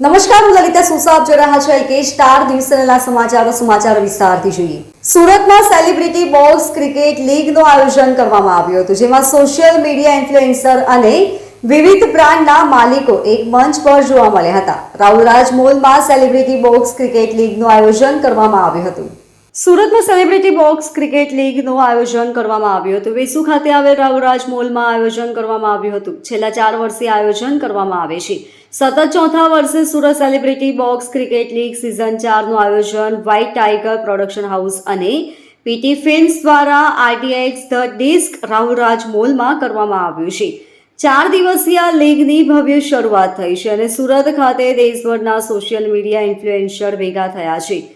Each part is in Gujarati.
નમસ્કાર, હું લલિતા સોસા આપ જોઈ રહ્યા છો એલકે સ્ટાર દિવસના સમાચાર વિસ્તારથી જોઈએ. સુરતમાં સેલિબ્રિટી બોક્સ ક્રિકેટ લીગનું આયોજન કરવામાં આવ્યું હતું, જેમાં સોશિયલ મીડિયા ઇન્ફ્લુએન્સર અને વિવિધ બ્રાન્ડના માલિકો એક મંચ પર જોવા મળ્યા હતા. રાહુલરાજ મોલમાં સેલિબ્રિટી બોક્સ ક્રિકેટ લીગનું આયોજન કરવામાં આવ્યું હતું. સુરતમાં સેલિબ્રિટી બોક્સ ક્રિકેટ લીગનું આયોજન કરવામાં આવ્યું હતું. વેસુ ખાતે આવેલ રાહુલરાજ મોલમાં આયોજન કરવામાં આવ્યું હતું. છેલ્લા 4 વર્ષથી આયોજન કરવામાં આવે છે. સતત ચોથા વર્ષે Surat celebrity box cricket league season 4 નું આયોજન વ્હાઇટ ટાઇગર પ્રોડક્શન હાઉસ અને પીટી ફિલ્મ્સ દ્વારા આરટીએક્સ ધ ડિસ્ક રાહુલરાજ મોલમાં કરવામાં આવ્યું છે. 4 દિવસીય લીગની ભવ્ય શરૂઆત થઈ છે અને સુરત ખાતે દેશભરના સોશિયલ મીડિયા ઇન્ફ્લુએન્સર ભેગા થયા છે.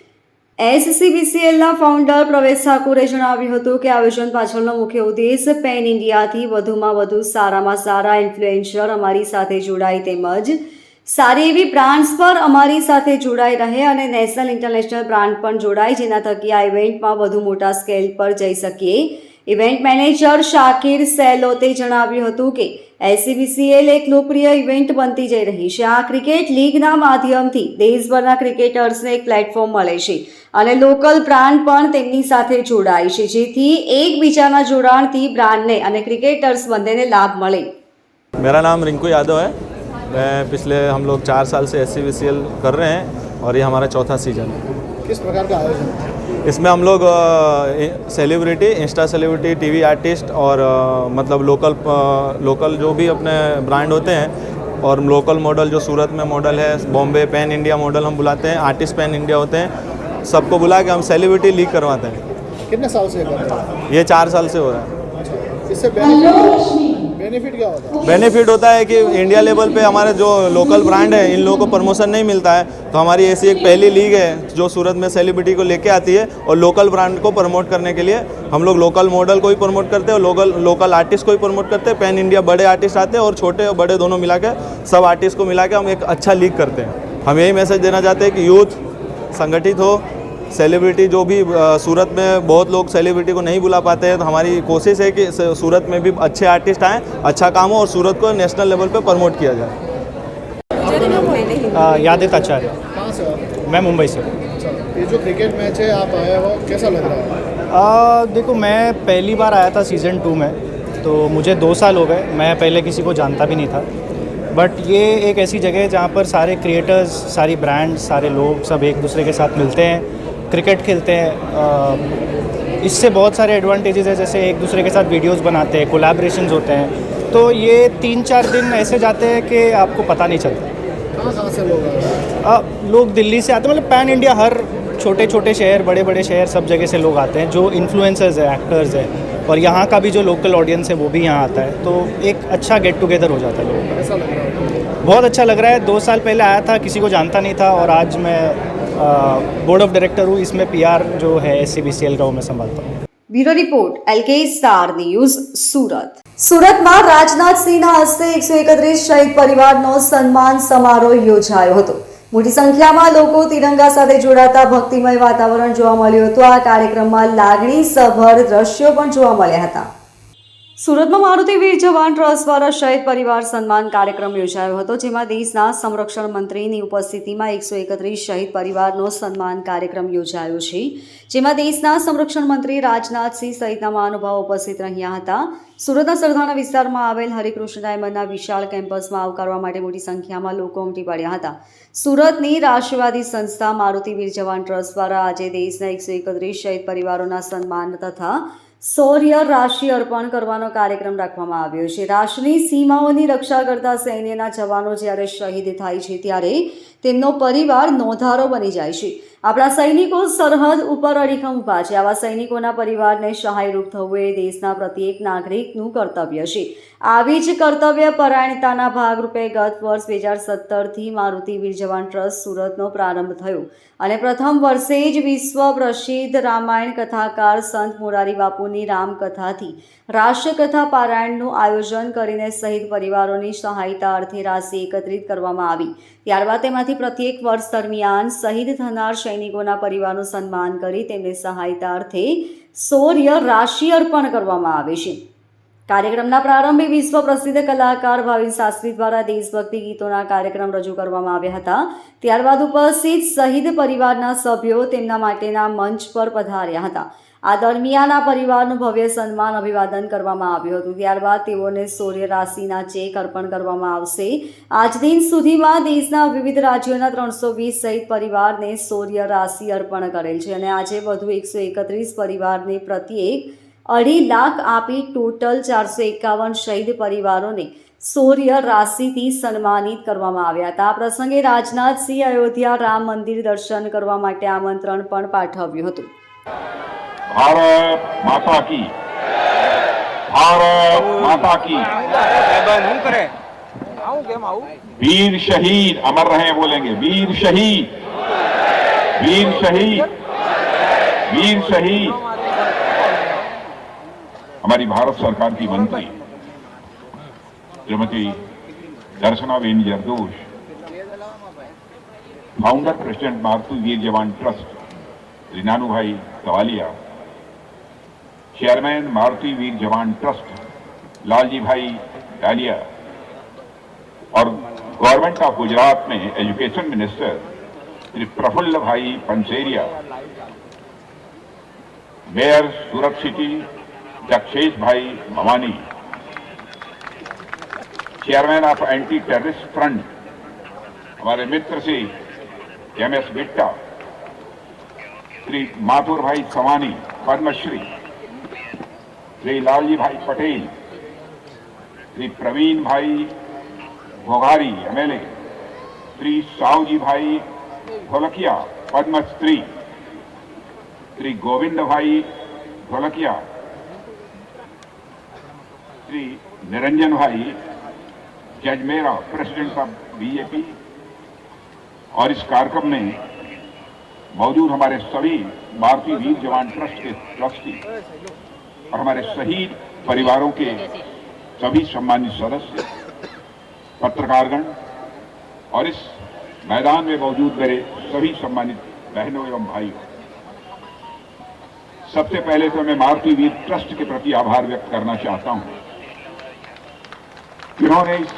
એસસીબીસીએલના ફાઉન્ડર પ્રવેશ ઠાકુરે જણાવ્યું હતું કે આયોજન પાછળનો મુખ્ય ઉદ્દેશ પેન ઇન્ડિયાથી વધુમાં વધુ સારામાં સારા ઇન્ફ્લુએન્સર અમારી સાથે જોડાય તેમજ સારી એવી બ્રાન્ડ્સ પર અમારી સાથે જોડાઈ રહે અને નેશનલ ઇન્ટરનેશનલ બ્રાન્ડ પણ જોડાય, જેના થકી આ ઇવેન્ટમાં વધુ મોટા સ્કેલ પર જઈ શકીએ. ઇવેન્ટ મેનેજર શાકિર સેલોતે જણાવ્યું હતું કે એસસીબીસીએલ એક લોકપ્રિય ઇવેન્ટ બનતી જઈ રહી છે. આ ક્રિકેટ લીગના માધ્યમથી દેશભરના ક્રિકેટર્સને એક પ્લેટફોર્મ મળે છે અને લોકલ બ્રાન્ડ પણ તેમની સાથે જોડાય છે, જેથી એકબીજાના જોડાણથી બ્રાન્ડને અને ક્રિકેટર્સ બંનેને લાભ મળે. मेरा नाम रिंकू यादव है. मैं पिछले हम लोग 4 साल से SCBCL कर रहे हैं और ये हमारा चौथा सीजन है. किस प्रकार का आयोजन है? इसमें हम लोग celebrity, Insta celebrity, TV artist और मतलब लोकल जो भी अपने ब्रांड होते हैं और लोकल मॉडल जो सूरत में मॉडल है, बॉम्बे पैन इंडिया मॉडल हम बुलाते हैं, आर्टिस्ट पैन इंडिया होते हैं, सबको बुला के हम सेलिब्रिटी लीग करवाते हैं. कितने साल से कर रहे हैं? ये 4 साल से हो रहा है. इससे बेनिफिट क्या होता है? बेनिफिट होता है कि इंडिया लेवल पे हमारे जो लोकल ब्रांड है इन लोगों को प्रमोशन नहीं मिलता है, तो हमारी ऐसी एक पहली लीग है जो सूरत में सेलिब्रिटी को लेके आती है और लोकल ब्रांड को प्रमोट करने के लिए हम लोग लोकल मॉडल को ही प्रमोट करते हैं और लोकल आर्टिस्ट को ही प्रमोट करते हैं. पैन इंडिया बड़े आर्टिस्ट आते हैं और छोटे और बड़े दोनों मिला के सब आर्टिस्ट को मिला के हम एक अच्छा लीग करते हैं. हम यही मैसेज देना चाहते हैं कि यूथ संगठित हो. सेलिब्रिटी जो भी सूरत में बहुत लोग सेलिब्रिटी को नहीं बुला पाते हैं, तो हमारी कोशिश है कि सूरत में भी अच्छे आर्टिस्ट आएँ, अच्छा काम हो और सूरत को नेशनल लेवल पे प्रमोट किया जाए. यादित आचार्य. कहाँ से हो? मैं मुंबई से. अच्छा, ये जो क्रिकेट मैच है आप आए हो, कैसा लग रहा है? देखो, मैं पहली बार आया था सीज़न 2 में, तो मुझे 2 साल हो गए. मैं पहले किसी को जानता भी नहीं था, बट ये एक ऐसी जगह है जहाँ पर सारे क्रिएटर्स, सारी ब्रांड, सारे लोग सब एक दूसरे के साथ मिलते हैं, क्रिकेट खेलते हैं. इससे बहुत सारे एडवांटेजेस है, जैसे एक दूसरे के साथ वीडियोस बनाते हैं, कोलैबोरेशंस होते हैं, तो ये 3-4 दिन ऐसे जाते हैं कि आपको पता नहीं चलता. कहाँ से लोग आ रहे हैं? लोग दिल्ली से आते हैं, मतलब पैन इंडिया हर छोटे छोटे शहर, बड़े बड़े शहर, सब जगह से लोग आते हैं जो इन्फ्लुएंसर्स है, एक्टर्स है, और यहाँ का भी जो लोकल ऑडियंस है वो भी यहाँ आता है, तो एक अच्छा गेट टुगेदर हो जाता है लोगों का. कैसा लग रहा है? बहुत अच्छा लग रहा है. 2 साल पहले आया था, किसी को जानता नहीं था, और आज मैं बोर्ड ऑफ डायरेक्टर हूँ. इसमें PR जो है SCBCL का वो मैं संभालता हूँ. Bureau report LK star news Surat. સુરતમાં રાજનાથસિંહના હસ્તે 131 શહીદ પરિવારનો સન્માન સમારોહ યોજાયો હતો. મોટી સંખ્યામાં લોકો તિરંગા સાથે જોડાતા ભક્તિમય વાતાવરણ જોવા મળ્યું હતું. આ કાર્યક્રમમાં લાગણીસભર દ્રશ્યો પણ જોવા મળ્યા હતા. સુરતમાં મારુતિ વીર જવાન ટ્રસ્ટ દ્વારા શહીદ પરિવાર સન્માન કાર્યક્રમ યોજાયો હતો, જેમાં દેશના સંરક્ષણ મંત્રીની ઉપસ્થિતિમાં 131 શહીદ પરિવારનો સન્માન કાર્યક્રમ યોજાયો છે, જેમાં દેશના સંરક્ષણ મંત્રી રાજનાથસિંહ સહિતના મહાનુભાવો ઉપસ્થિત રહ્યા હતા. સુરતના સરદાના વિસ્તારમાં આવેલ હરિકૃષ્ણ ડાયમંડના વિશાળ કેમ્પસમાં આવકારવા માટે મોટી સંખ્યામાં લોકો ઉમટી પડ્યા હતા. સુરતની રાષ્ટ્રવાદી સંસ્થા મારુતિ વીર જવાન ટ્રસ્ટ દ્વારા આજે દેશના 131 શહીદ પરિવારોના સન્માન તથા શૌર્ય રાશિ અર્પણ કરવાનો કાર્યક્રમ રાખવામાં આવ્યો છે. રાષ્ટ્રની સીમાઓની રક્ષા કરતા સૈન્યના જવાનો જ્યારે શહીદ થાય છે ત્યારે તેમનો પરિવાર નોંધારો બની જાય છે. આપણા સૈનિકો સરહદ ઉપર અડીખમ ઊભા છે. આવા સૈનિકોના પરિવારને સહાયરૂપ થવું એ દેશના પ્રત્યેક નાગરિકનું કર્તવ્ય છે. આવી જ કર્તવ્ય પરાયણતાના ભાગરૂપે ગત વર્ષ 2017થી મારુતિ વીર જવાન ટ્રસ્ટ સુરતનો પ્રારંભ થયો અને પ્રથમ વર્ષે જ વિશ્વ પ્રસિદ્ધ રામાયણ કથાકાર સંત મોરારી બાપુની રામકથાથી રાષ્ટ્રકથા પારાયણનું આયોજન કરીને શહીદ પરિવારોની સહાયતા અર્થે રાશિ એકત્રિત કરવામાં આવી. ત્યારબાદ તેમાંથી પ્રત્યેક વર્ષ દરમિયાન શહીદ થનાર સૈનિકોના પરિવારનું સન્માન કરી તેમને સહાયતા અર્થે શૌર્ય રાશિ અર્પણ કરવામાં આવે છે. કાર્યક્રમના પ્રારંભે વિશ્વ પ્રસિદ્ધ કલાકાર ભાવિન શાસ્ત્રી દ્વારા દેશભક્તિ ગીતોના કાર્યક્રમ રજૂ કરવામાં આવ્યા હતા. ત્યારબાદ ઉપસ્થિત શહીદ પરિવારના સભ્યો તેમના માટેના મંચ પર પધાર્યા હતા. આ દરમિયાન આ પરિવારનું ભવ્ય સન્માન અભિવાદન કરવામાં આવ્યું હતું. ત્યારબાદ તેઓને શૌર્ય રાશિના ચેક અર્પણ કરવામાં આવશે. આજ દિન સુધીમાં દેશના વિવિધ રાજ્યોના 320 શહીદ પરિવારને શૌર્ય રાશિ અર્પણ કરેલ છે અને આજે વધુ 131 પરિવારને પ્રત્યેક 2.5 લાખ આપી ટોટલ 451 શહીદ પરિવારોને શૌર્ય રાશિથી સન્માનિત કરવામાં આવ્યા હતા. આ પ્રસંગે રાજનાથસિંહ અયોધ્યા રામ મંદિર દર્શન કરવા માટે આમંત્રણ પણ પાઠવ્યું હતું. भारत माता की, भारत माता की। वीर शहीद अमर रहे बोलेंगे, वीर शहीद, वीर शहीद, वीर शहीद। हमारी भारत सरकार की मंत्री श्रीमती दर्शनाबेन जरदोश, फाउंडर प्रेसिडेंट मारुति वीर जवान ट्रस्ट श्री नानूभाई कवालिया, चेयरमैन मारुति वीर जवान ट्रस्ट लालजी भाई डालिया और गवर्नमेंट ऑफ गुजरात में एजुकेशन मिनिस्टर श्री प्रफुल्ल भाई पंसेरिया, मेयर सूरत सिटी दक्षेश भाई Bhavani, chairman of anti terrorist front हमारे मित्र श्री MS बिट्टा, श्री माथुर भाई सवानी पद्मश्री, श्री लालजी भाई पटेल, श्री प्रवीण भाई घोघारी MLA, श्री सावजी भाई ढोलकिया पद्मश्री, श्री गोविंद भाई ढोलकिया, श्री निरंजन भाई जजमेरा प्रेसिडेंट ऑफ BJP। और इस कार्यक्रम में मौजूद हमारे सभी भारतीय वीर जवान ट्रस्ट के ट्रस्टी और हमारे शहीद परिवारों के सभी सम्मानित सदस्य, पत्रकारगण और इस मैदान में मौजूद मेरे सभी सम्मानित बहनों एवं भाइयों, सबसे पहले तो मैं मारुति वीर ट्रस्ट के प्रति आभार व्यक्त करना चाहता हूं। जिन्होंने इस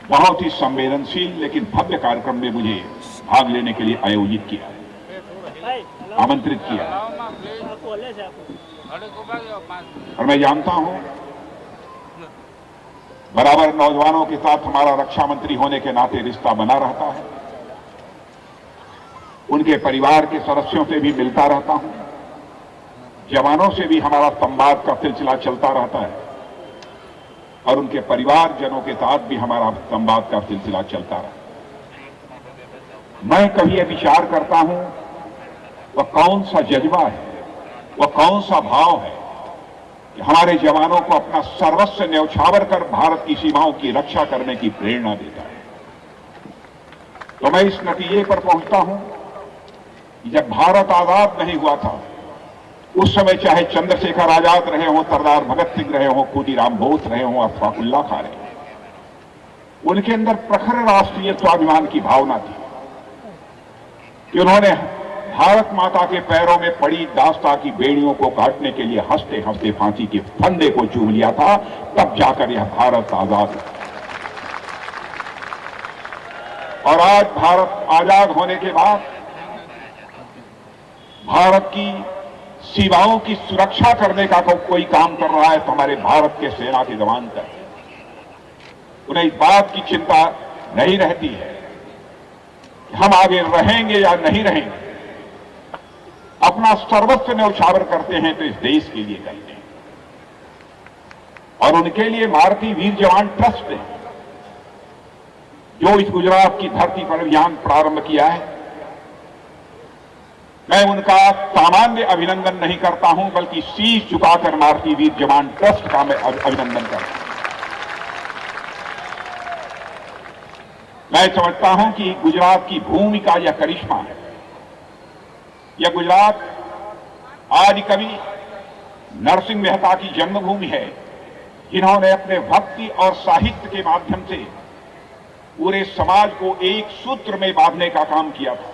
बहुत ही संवेदनशील लेकिन भव्य कार्यक्रम में मुझे भाग लेने के लिए आयोजित किया, आमंत्रित किया। और मैं जानता हूं बराबर नौजवानों के साथ हमारा रक्षा मंत्री होने के नाते रिश्ता बना रहता है, उनके परिवार के सदस्यों से भी मिलता रहता हूं, जवानों से भी हमारा संवाद का सिलसिला चलता रहता है और उनके परिवारजनों के साथ भी हमारा संवाद का सिलसिला चलता रहा। मैं कभी यह विचार करता हूं वह कौन सा जज्बा है, वह कौन सा भाव है कि हमारे जवानों को अपना सर्वस्व न्यौछावर कर भारत की सीमाओं की रक्षा करने की प्रेरणा देता है। तो मैं इस नतीजे पर पहुंचता हूं कि जब भारत आजाद नहीं हुआ था उस समय चाहे चंद्रशेखर आजाद रहे हों, सरदार भगत सिंह रहे हों, खुदीराम बोस रहे हों, अशफाकुल्लाह खां रहे हों, उनके अंदर प्रखर राष्ट्रीय स्वाभिमान की भावना थी कि उन्होंने भारत माता के पैरों में पड़ी दास्ता की बेड़ियों को काटने के लिए हंसते हंसते फांसी के फंदे को चूम लिया था, तब जाकर यह भारत आजाद हुआ। और आज भारत आजाद होने के बाद भारत की सीमाओं की सुरक्षा करने का कोई काम कर रहा है तो हमारे भारत के सेना के जवान कर, उन्हें इस बात की चिंता नहीं रहती है कि हम आगे रहेंगे या नहीं रहेंगे, अपना सर्वस्व न्यौछावर करते हैं तो इस देश के लिए करते हैं। और उनके लिए मारुति वीर जवान ट्रस्ट ने जो इस गुजरात की धरती पर अभियान प्रारंभ किया है, मैं उनका सामान्य अभिनंदन नहीं करता हूं बल्कि शीश झुकाकर मारुति वीर जवान ट्रस्ट का मैं अभिनंदन करता हूं। मैं समझता हूं कि गुजरात की भूमि का यह करिश्मा है। यह गुजरात आदि कवि नरसिंह मेहता की जन्मभूमि है, जिन्होंने अपने भक्ति और साहित्य के माध्यम से पूरे समाज को एक सूत्र में बांधने का काम किया था।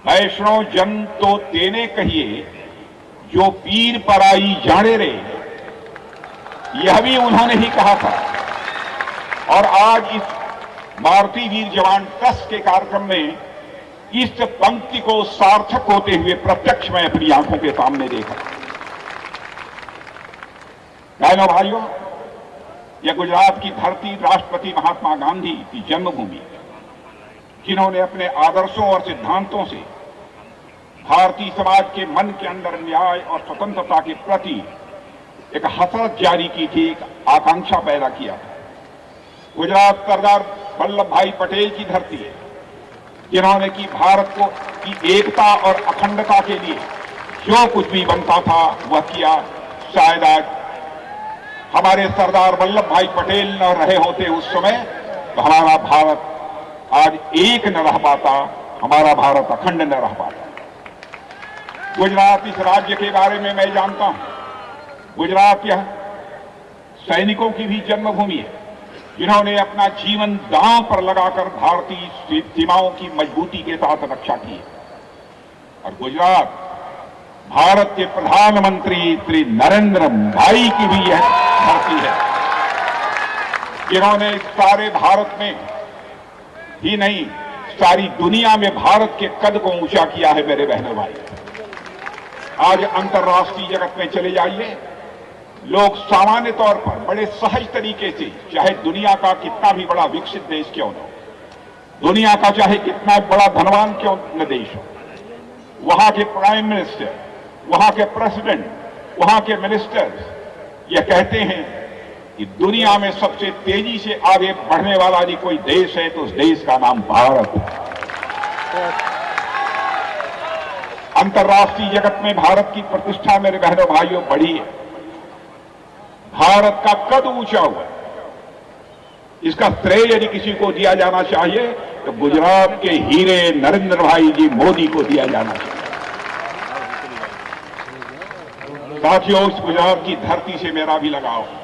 वैष्णव जन तो तेने कहिए जो पीर पराई जाने रे, यह भी उन्होंने ही कहा था। और आज इस भारतीय वीर जवान ट्रस्ट के कार्यक्रम में इस पंक्ति को सार्थक होते हुए प्रत्यक्ष मैं अपनी आंखों के सामने देखा। बहनों भाइयों, यह गुजरात की धरती राष्ट्रपति महात्मा गांधी की जन्मभूमि, जिन्होंने अपने आदर्शों और सिद्धांतों से भारतीय समाज के मन के अंदर न्याय और स्वतंत्रता के प्रति एक हसरत जारी की थी, एक आकांक्षा पैदा किया था। गुजरात सरदार वल्लभ भाई पटेल की धरती है, जिन्होंने की भारत को की एकता और अखंडता के लिए जो कुछ भी बनता था वह किया। शायद आज हमारे सरदार वल्लभ भाई पटेल न रहे होते उस समय, तो हमारा भारत आज एक न रह पाता, हमारा भारत अखंड न रह पाता। गुजरात इस राज्य के बारे में मैं जानता हूं। गुजरात यह सैनिकों की भी जन्मभूमि है, जिन्होंने अपना जीवन दांव पर लगाकर भारतीय सीमाओं की मजबूती के साथ रक्षा की है। और गुजरात भारत के प्रधानमंत्री श्री नरेंद्र भाई की भी यह धरती है, जिन्होंने सारे भारत में ही नहीं, सारी दुनिया में भारत के कद को ऊंचा किया है। मेरे बहनों भाई, आज अंतर्राष्ट्रीय जगत में चले जाइए, लोग सामान्य तौर पर बड़े सहज तरीके से, चाहे दुनिया का कितना भी बड़ा विकसित देश क्यों न हो, दुनिया का चाहे कितना बड़ा धनवान क्यों न देश हो, वहां के प्राइम मिनिस्टर, वहां के प्रेसिडेंट, वहां के मिनिस्टर्स यह कहते हैं कि दुनिया में सबसे तेजी से आगे बढ़ने वाला यदि कोई देश है तो उस देश का नाम भारत है। अंतर्राष्ट्रीय जगत में भारत की प्रतिष्ठा मेरे बहनों भाइयों बढ़ी है, भारत का कद ऊंचा हुआ है। इसका श्रेय यदि किसी को दिया जाना चाहिए तो गुजरात के हीरे नरेंद्र भाई जी मोदी को दिया जाना चाहिए। साथियों, इस गुजरात की धरती से मेरा भी लगाव है।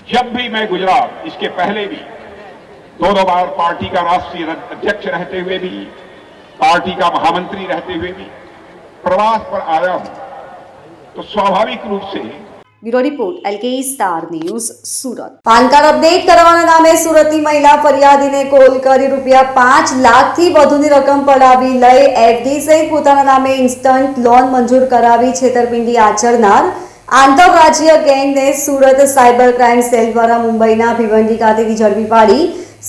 जब भी मैं गुजरात, इसके पहले भी 2 बार पार्टी का राष्ट्रीय अध्यक्ष रहते हुए भी, पार्टी का महामंत्री रहते हुए भी प्रवास पर आया हूं, तो स्वाभाविक रूप से bureau report LK star news Surat. PAN card update કરવાના નામે સુરતની મહિલા ફરિયાદીને કોલ કરી રૂપિયા 5 લાખથી વધુની રકમ પડાવી લઈ એફડી સહિત પોતાના નામે ઇન્સ્ટન્ટ લોન મંજૂર કરાવી છેતરપિંડી આચરનાર આંતરરાજ્ય ગેંગને સુરત સાયબર ક્રાઇમ સેલ દ્વારા મુંબઈના ભિવંડી ખાતેથી ઝડપી પાડી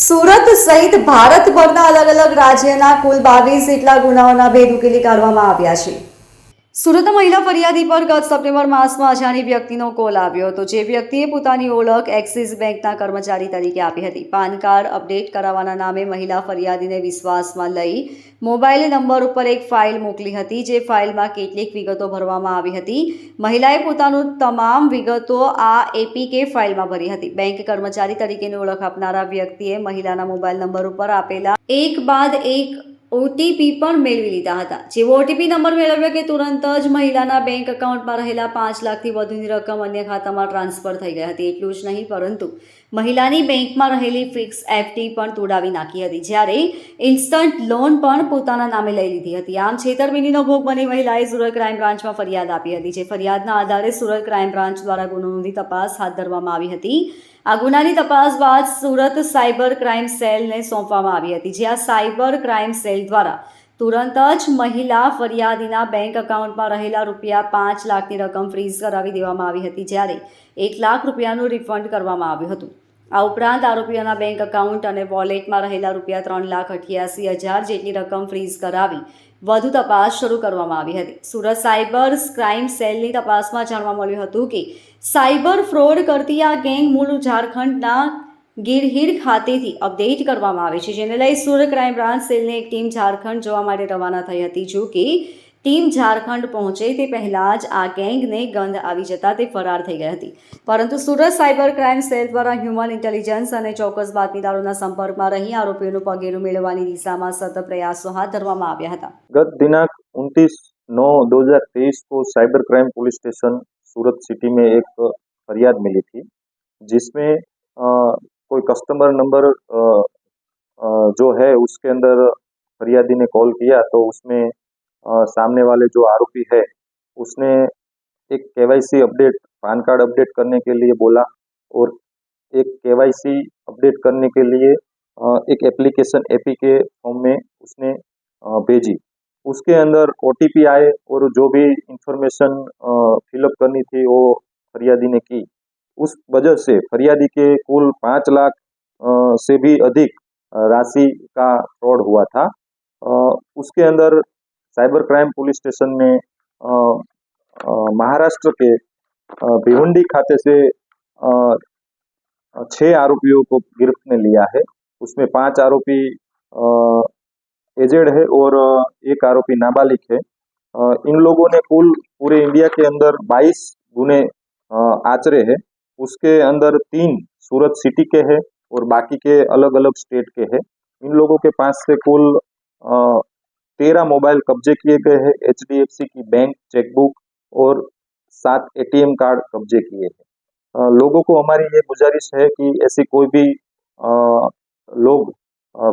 સુરત સહિત ભારતભરના અલગ અલગ રાજ્યના કુલ 22 જેટલા ગુનાઓના ભેદ ઉકેલી કાઢવામાં આવ્યા છે। સુરતના મહિલા ફરિયાદી પર ગત સપ્ટેમ્બર માસમાં અજાણી વ્યક્તિનો કોલ આવ્યો હતો, જે વ્યક્તિએ પોતાની ઓળખ એક્સિસ બેંકના કર્મચારી તરીકે આપી હતી। પાન કાર્ડ અપડેટ કરાવવાના નામે મહિલા ફરિયાદીને વિશ્વાસમાં લઈ મોબાઈલ નંબર ઉપર એક ફાઇલ મોકલી હતી, જે ફાઇલમાં કેટલીક વિગતો ભરવામાં આવી હતી। મહિલાએ પોતાનું તમામ વિગતો આ એપીકે ફાઇલમાં ભરી હતી। બેંક કર્મચારી તરીકેની ઓળખ આપનારા વ્યક્તિએ મહિલાના મોબાઈલ નંબર ઉપર આપેલા એક બાદ એક ઓટીપી પણ મેળવી લીધા હતા। જેવો ઓટીપી નંબર મેળવ્યો કે તુરંત જ મહિલાના બેંક એકાઉન્ટમાં રહેલા 5 લાખથી વધુની રકમ અન્ય ખાતામાં ટ્રાન્સફર થઈ ગઈ હતી। એટલું જ નહીં, પરંતુ મહિલાની બેંકમાં રહેલી ફિક્સ એફડી પણ તોડાવી નાખી હતી, જ્યારે ઇન્સ્ટન્ટ લોન પણ પોતાના નામે લઈ લીધી હતી। આમ છેતરપિંડીનો ભોગ બની મહિલાએ સુરત ક્રાઇમ બ્રાન્ચમાં ફરિયાદ આપી હતી, જે ફરિયાદના આધારે સુરત ક્રાઇમ બ્રાન્ચ દ્વારા ગુનો નોંધી તપાસ હાથ ધરવામાં આવી હતી। આ ગુનાની તપાસ બાદ સુરત સાયબર ક્રાઇમ સેલને સોંપવામાં આવી હતી, જ્યાં સાયબર ક્રાઇમ સેલ દ્વારા તુરંત જ મહિલા ફરિયાદીના બેંક એકાઉન્ટમાં રહેલા રૂપિયા 5 લાખની રકમ ફ્રીઝ કરાવી દેવામાં આવી હતી, જ્યારે 1 લાખ રૂપિયાનું રિફંડ કરવામાં આવ્યું હતું। આ ઉપરાંત આરોપીઓના બેંક એકાઉન્ટ અને વોલેટમાં રહેલા રૂપિયા 3,88,000 જેટલી રકમ ફ્રીઝ કરાવી વધુ તપાસ શરૂ કરવામાં આવી હતી। સુરત સાયબર ક્રાઇમ સેલની તપાસમાં જાણવા મળ્યું હતું કે સાયબર ફ્રોડ કરતી આ ગેંગ મૂળ ઝારખંડના ગિરહીર ખાતેથી અપડેટ કરવામાં આવે છે, જેને લઈ સુરત ક્રાઇમ બ્રાન્ચ સેલની એક ટીમ ઝારખંડ જવા માટે રવાના થઈ હતી। જો કે ટીમ ઝારખંડ પહોંચે તે પહેલાં જ આ ગેંગને ગંધ આવી જતાં તે ફરાર થઈ ગઈ હતી, પરંતુ સુરત સાયબર ક્રાઇમ સેલ દ્વારા હ્યુમન ઇન્ટેલિજન્સ અને ચોક્કસ બાતમીદારોના સંપર્કમાં રહી આરોપીઓનું પગેરું મેળવવાની દિશામાં સતત પ્રયાસો હાથ ધરવામાં આવ્યા હતા। गत दिनांक 29/9/2023 को साइबर क्राइम पुलिस स्टेशन सूरत सिटी में एक फरियाद मिली थी, जिसमें कोई कस्टमर नंबर जो है उसके अंदर फरियादी ने कॉल किया, तो उसमें सामने वाले जो आरोपी है उसने एक KYC update, pan card update करने के लिए बोला और एक केवाईसी अपडेट करने के लिए एक एप्लीकेशन एपीके फॉर्म में उसने भेजी। उसके अंदर ओटीपी आए और जो भी इंफॉर्मेशन फिलअप करनी थी वो फरियादी ने की। उस वजह से फरियादी के कुल 5 लाख से भी अधिक राशि का फ्रॉड हुआ था। उसके अंदर साइबर क्राइम पुलिस स्टेशन में महाराष्ट्र के भिवंडी खाते से 6 आरोपियों को गिरफ्त में लिया है। उसमें 5 आरोपी एजेड है और 1 आरोपी नाबालिग है। इन लोगों ने कुल पूरे इंडिया के अंदर 22 गुने आचरे हैं। उसके अंदर 3 सूरत सिटी के हैं और बाकी के अलग अलग स्टेट के हैं। इन लोगों के पास से कुल 13 मोबाइल कब्जे किए गए हैं, HDFC की बैंक चेकबुक और 7 ATM कार्ड कब्जे किए हैं। लोगों को हमारी ये गुजारिश है कि ऐसी कोई भी लोग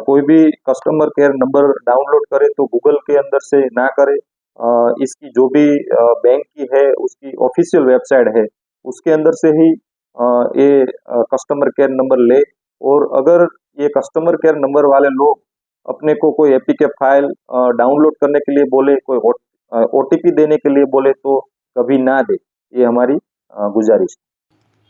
कोई भी कस्टमर केयर नंबर डाउनलोड करे तो गूगल के अंदर से ना करे। इसकी जो भी बैंक की है उसकी ऑफिशियल वेबसाइट है उसके अंदर से ही ये कस्टमर केयर नंबर ले। और अगर ये कस्टमर केयर नंबर वाले लोग अपने को कोई एपीके फाइल डाउनलोड करने के लिए बोले, कोई ओटीपी देने के लिए बोले तो कभी ना दे, ये हमारी गुजारिश है।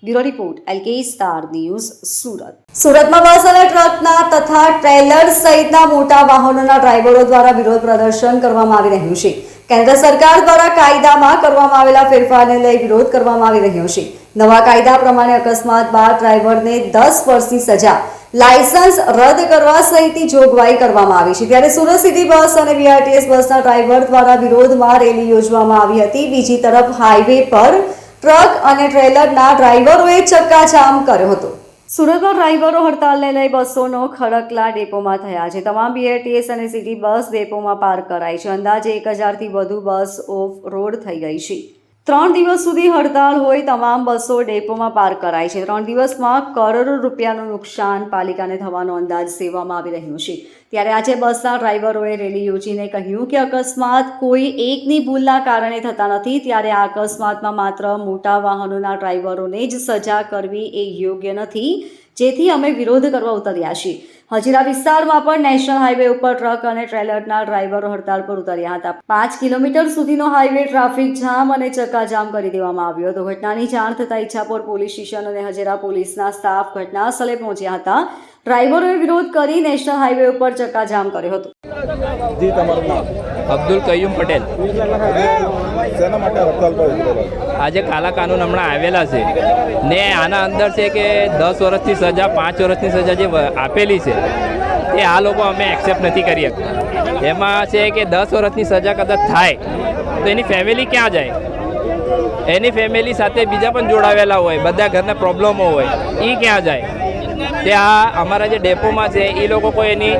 Bureau report LK star news Surat. સુરતમાં બસ અને ટ્રકના તથા ટ્રેલર સહિતના મોટા વાહનોના ડ્રાઈવરો દ્વારા વિરોધ પ્રદર્શન કરવામાં આવી રહ્યું છે. કેન્દ્ર સરકાર દ્વારા કાયદામાં કરવામાં આવેલા ફેરફારને લઈ વિરોધ કરવામાં આવી રહ્યો છે. નવા કાયદા પ્રમાણે અકસ્માત બાદ ડ્રાઈવરને 10 વર્ષની સજા, લાયસન્સ રદ કરવા સહિતની જોગવાઈ કરવામાં આવી છે. ત્યારે સુરત સિટી બસ અને BRTS બસના ડ્રાઈવર દ્વારા વિરોધમાં રેલી યોજવામાં આવી હતી. બીજી તરફ હાઈવે પર ટ્રક અને ટ્રેલરના ડ્રાઈવરોએ ચક્કાજામ કર્યો હતો. સુરતમાં ડ્રાઈવરો હડતાલને લઈ બસોનો ખડકલા ડેપોમાં થયા છે. તમામ BRTS અને સિટી બસ ડેપોમાં પાર્ક કરાઈ છે. અંદાજે 1000થી વધુ બસ ઓફ રોડ થઈ ગઈ છે. 3 દિવસ સુધી હડતાલ હોય તમામ બસો ડેપોમાં પાર્ક કરાઈ છે. 3 દિવસમાં કરોડો રૂપિયાનું નુકસાન પાલિકાને થવાનો અંદાજ સેવામાં આવી રહ્યો છે. ત્યારે આજે બસના ડ્રાઈવરોએ રેલી યોજીને કહ્યું કે અકસ્માત કોઈ એકની ભૂલના કારણે થતા નથી. ત્યારે આ અકસ્માતમાં માત્ર મોટા વાહનોના ડ્રાઈવરોને જ સજા કરવી એ યોગ્ય નથી, જેથી અમે વિરોધ કરવા ઉતર્યા છીએ. હજીરા વિસ્તારમાં પણ નેશનલ હાઈવે ઉપર ટ્રક અને ટ્રેલરના ડ્રાઈવરો હડતાલ પર ઉતર્યા હતા. 5 કિલોમીટર સુધીનો હાઈવે ટ્રાફિક જામ અને ચક્કાજામ કરી દેવામાં આવ્યો હતો. ઘટનાની જાણ થતાં ઈચ્છાપોર પોલીસ સ્ટેશન અને હજીરા પોલીસના સ્ટાફ ઘટના સ્થળે પહોંચ્યા હતા. ડ્રાઈવરોએ વિરોધ કરી નેશનલ હાઈવે ઉપર ચક્કાજામ કર્યો હતો. જી, તમારું નામ? અબ્દુલ કયુમ પટેલ. શેના માટે હડતાલ પર ઉતરેલા? આજે કાલા કાનૂન હમણાં આવેલા છે ને આના અંદર છે કે 10 વર્ષની સજા, 5 વર્ષની સજા જે આપેલી છે એ આ લોકો અમે એક્સેપ્ટ નથી કરી શકતા. એમાં છે કે 10 વર્ષની સજા કદાચ થાય તો એની ફેમિલી ક્યાં જાય? એની ફેમિલી સાથે બીજા પણ જોડાવેલા હોય, બધા ઘરના પ્રોબ્લેમો હોય, એ ક્યાં જાય? તે આ અમારા જે ડેપોમાં છે એ લોકો કોઈ એની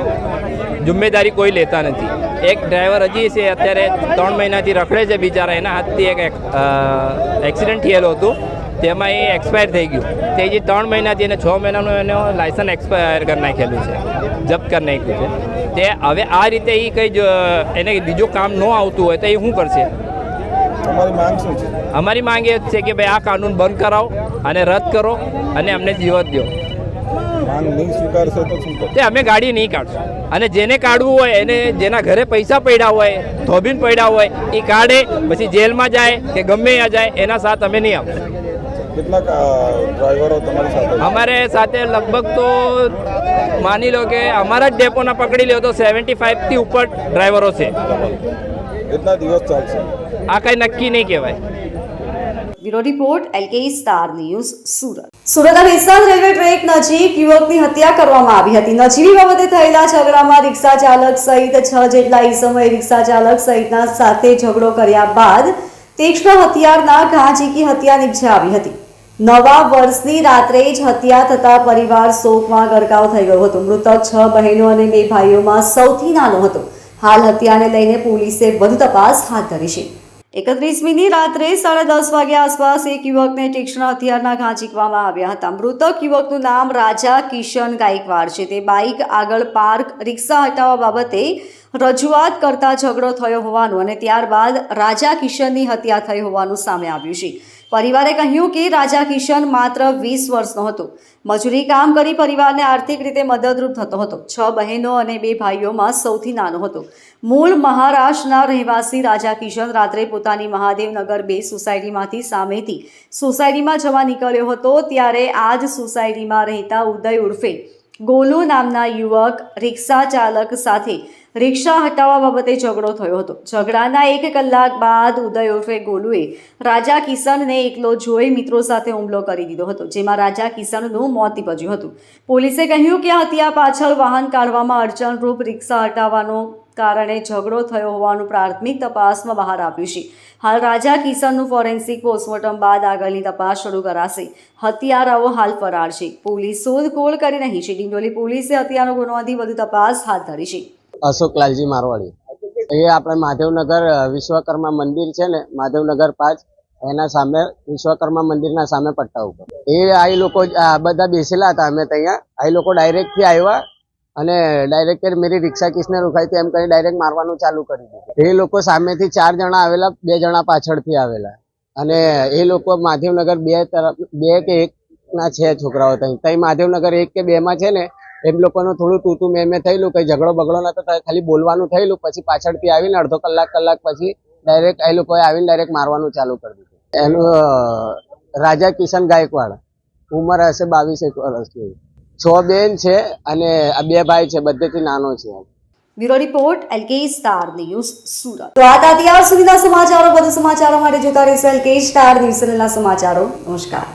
જિમ્મેદારી કોઈ લેતા નથી. એક ડ્રાઈવર હજી છે અત્યારે 3 મહિનાથી રખડે છે બિચારા. એના હાથથી એક એક્સિડન્ટ થયેલું હતું, તેમાં એ એક્સપાયર થઈ ગયું. તે જે 3 મહિનાથી એને 6 મહિનાનું એનો લાયસન્સ એક્સપાયર કરી નાખેલું છે, જપ્ત કરી નાખ્યું છે. તે હવે આ રીતે એ કંઈ એને બીજું કામ ન આવતું હોય તો એ શું કરશે? તમારી માંગ શું છે? અમારી માંગ એ છે કે ભાઈ આ કાનૂન બંધ કરાવો અને રદ કરો અને અમને જીવત દો. માંગ નહીં સ્વીકારશો તો શું કરશો? તે અમે ગાડી નહીં કાઢશું. અને જેને કાઢવું હોય એને, જેના ઘરે પૈસા પડ્યા હોય, થોબીન પડ્યા હોય, એ કાઢે, પછી જેલમાં જાય કે ગમે ત્યાં જાય, એના સાથ અમે નહીં આપશું. કેટલાક ડ્રાઈવરો તમારી સાથે? અમારે સાથે લગભગ તો માની લો કે અમારા જ ડેપોના પકડી લો તો 75થી ઉપર ડ્રાઈવરો છે. કેટલા દિવસ ચાલશે? આ કંઈ નક્કી નહીં કહેવાય. Bureau report LK star news Surat. સુરતના વિસ્તાર રેલવે ટ્રેક નજીક યુવકની હત્યા કરવામાં આવી હતી. નજીવી બાબતે થયેલા ઝઘડામાં રિક્ષા ચાલક સહિત 6 જેટલા ઈસમોએ રિક્ષા ચાલક સહિતના સાથે ઝઘડો કર્યા બાદ તીક્ષ્ણ હથિયારના ઘા ઝીકી હત્યા નિપજાવી હતી. નવા વર્ષની રાત્રે જ હત્યા થતા પરિવાર શોકમાં ગરકાવ થઈ ગયો હતો. મૃતક 6 બહેનો અને 2 ભાઈઓમાં સૌથી નાનો હતો. હાલ હત્યાને લઈને પોલીસે વધુ તપાસ હાથ ધરી છે. 31મીની રાત્રે 10:30 વાગ્યા આસપાસ એક યુવકને તીક્ષ્ણ હથિયારના ઘા ઝીંકવામાં આવ્યા હતા. મૃતક યુવકનું નામ રાજા કિશન ગાયકવાડ છે. તે બાઇક આગળ પાર્ક રિક્ષા હટાવવા બાબતે રજૂઆત કરતા ઝઘડો થયો હોવાનું અને ત્યારબાદ રાજા કિશનની હત્યા થઈ હોવાનું સામે આવ્યું છે. પરિવારે કહ્યું કે રાજા કિશન માત્ર 20 વર્ષનો હતો. મજૂરી કામ કરી પરિવારને આર્થિક રીતે મદદરૂપ થતો હતો. 6 બહેનો અને 2 ભાઈઓમાં સૌથી નાનો હતો. મૂળ મહારાષ્ટ્રના રહેવાસી રાજા કિશન રાત્રે પોતાની મહાદેવનગર 2 સોસાયટીમાંથી સામેથી સોસાયટીમાં જવા નીકળ્યો હતો. ત્યારે આ જ સોસાયટીમાં રહેતા ઉદય ઉર્ફે ગોલુ નામના યુવક રિક્ષા ચાલક સાથે રિક્ષા હટાવવા બાબતે ઝઘડો થયો હતો. ઝઘડાના 1 કલાક બાદ ઉદય ઉર્ફે ગોલુએ રાજા કિશનને એકલો જોઈ મિત્રો સાથે હુમલો કરી દીધો હતો, જેમાં રાજા કિશનનું મોત નીપજ્યું હતું. પોલીસે કહ્યું કે હત્યા પાછળ વાહન કાઢવામાં અડચણરૂપ રિક્ષા હટાવવાનો કારણે ઝઘડો થયો હોવાનું પ્રાથમિક તપાસમાં બહાર આવ્યું છે. હાલ રાજા કિશનનું ફોરેન્સિક પોસ્ટમોર્ટમ બાદ આગળની તપાસ શરૂ કરાશે. હત્યારાઓ હાલ ફરાર છે. પોલીસ શોધખોળ કરી રહી છે. ડિંડોલી પોલીસે હત્યાનો ગુનો નોંધી વધુ તપાસ હાથ ધરી છે. અશોક લાલજી મારવાડી, એ આપણે મહાદેવનગર વિશ્વકર્મા મંદિર છે ને, મહાદેવનગર 5, એના સામે વિશ્વકર્મા મંદિરના સામે પટ્ટા ઉપર આ લોકો બધા બેસેલા હતા. અમે ત્યાં આ લોકો ડાયરેક્ટથી આવ્યા અને ડાયરેક્ટ મેરી રિક્ષા કિસને રોકાઈ હતી એમ કરી ડાયરેક્ટ મારવાનું ચાલુ કરી દીધું. એ લોકો સામેથી 4 જણા આવેલા, 2 જણા પાછળથી આવેલા અને એ લોકો મહાદેવનગર 2 કે 1 ના છે છોકરાઓ. ત્યાં મહાદેવનગર 1 કે 2 માં છે ને, એમ લોકોનું થોડું તું મેં થયેલું, કઈ ઝઘડો બગડો નતો, ખાલી બોલવાનું થયેલું. પછી પાછળથી આવીને અડધો કલાક પછી ડાયરેક્ટ એ લોકોએ આવીને ડાયરેક્ટ મારવાનું ચાલુ કરી દીધું. એનું રાજા કિશન ગાયકવાડ, ઉંમર હશે 22 વર્ષની. 6 બેન છે અને 2 ભાઈ છે, બધેથી નાનો છે. Bureau report LK star news Surat. તો આ હતા અત્યાર સુધીના સમાચારો. વધુ સમાચારો માટે જોતા રહેશો LK સ્ટાર ન્યૂઝ ચેનલના સમાચારો. નમસ્કાર.